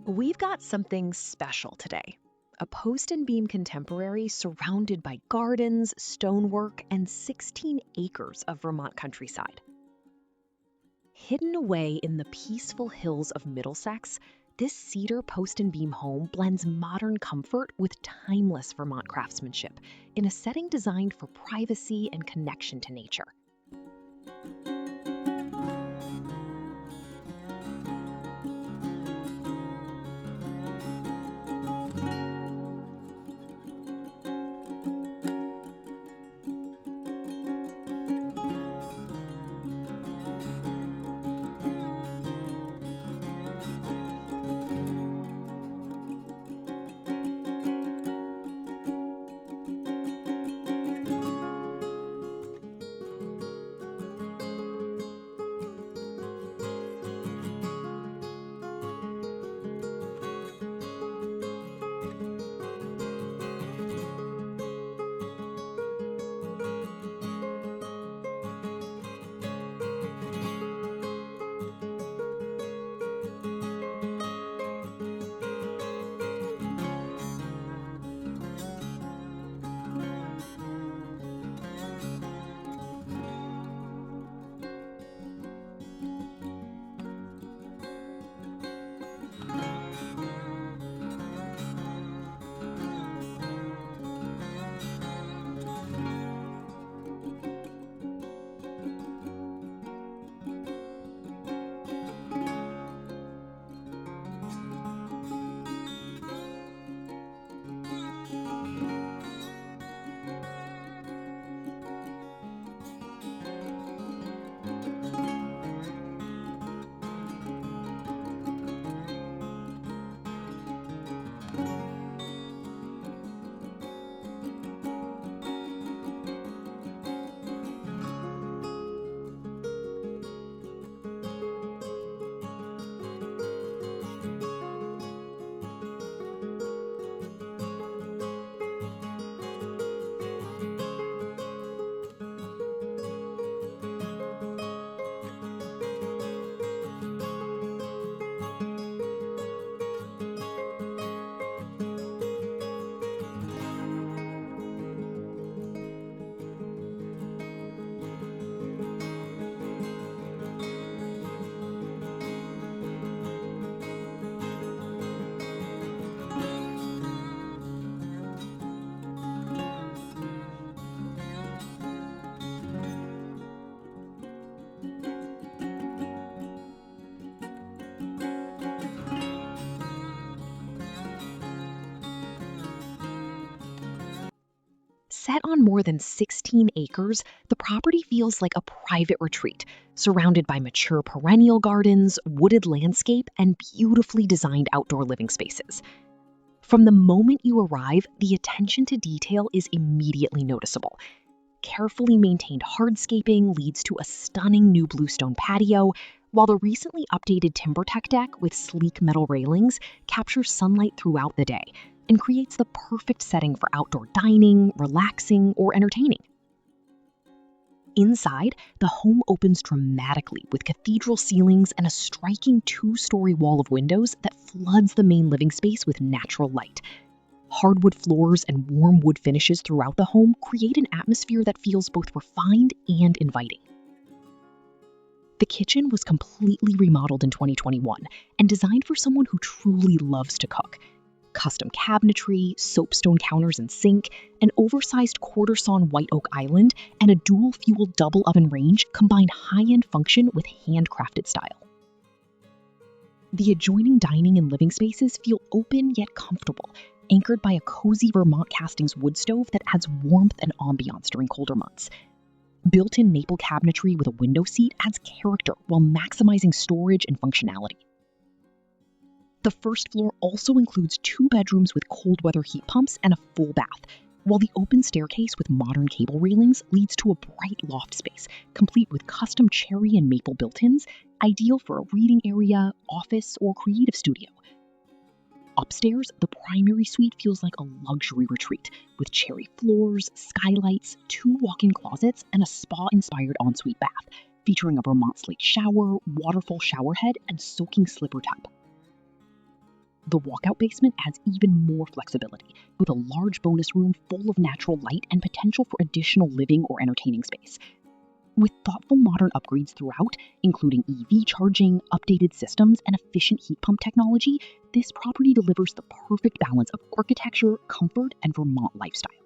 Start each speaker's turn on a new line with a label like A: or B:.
A: We've got something special today. A post and beam contemporary surrounded by gardens, stonework, and 16 acres of Vermont countryside. Hidden away in the peaceful hills of Middlesex, this cedar post and beam home blends modern comfort with timeless Vermont craftsmanship in a setting designed for privacy and connection to nature. Set on more than 16 acres, the property feels like a private retreat, surrounded by mature perennial gardens, wooded landscape, and beautifully designed outdoor living spaces. From the moment you arrive, the attention to detail is immediately noticeable. Carefully maintained hardscaping leads to a stunning new bluestone patio, while the recently updated TimberTech deck with sleek metal railings captures sunlight throughout the day and creates the perfect setting for outdoor dining, relaxing, or entertaining. Inside, the home opens dramatically with cathedral ceilings and a striking 2-story wall of windows that floods the main living space with natural light. Hardwood floors and warm wood finishes throughout the home create an atmosphere that feels both refined and inviting. The kitchen was completely remodeled in 2021 and designed for someone who truly loves to cook. Custom cabinetry, soapstone counters and sink, an oversized quarter-sawn white oak island, and a dual-fuel double oven range combine high-end function with handcrafted style. The adjoining dining and living spaces feel open yet comfortable, anchored by a cozy Vermont Castings wood stove that adds warmth and ambiance during colder months. Built-in maple cabinetry with a window seat adds character while maximizing storage and functionality. The first floor also includes 2 bedrooms with cold weather heat pumps and a full bath, while the open staircase with modern cable railings leads to a bright loft space, complete with custom cherry and maple built-ins, ideal for a reading area, office, or creative studio. Upstairs, the primary suite feels like a luxury retreat, with cherry floors, skylights, 2 walk-in closets, and a spa-inspired ensuite bath, featuring a Vermont slate shower, waterfall showerhead, and soaking slipper tub. The walkout basement adds even more flexibility, with a large bonus room full of natural light and potential for additional living or entertaining space. With thoughtful modern upgrades throughout, including EV charging, updated systems, and efficient heat pump technology, this property delivers the perfect balance of architecture, comfort, and Vermont lifestyle.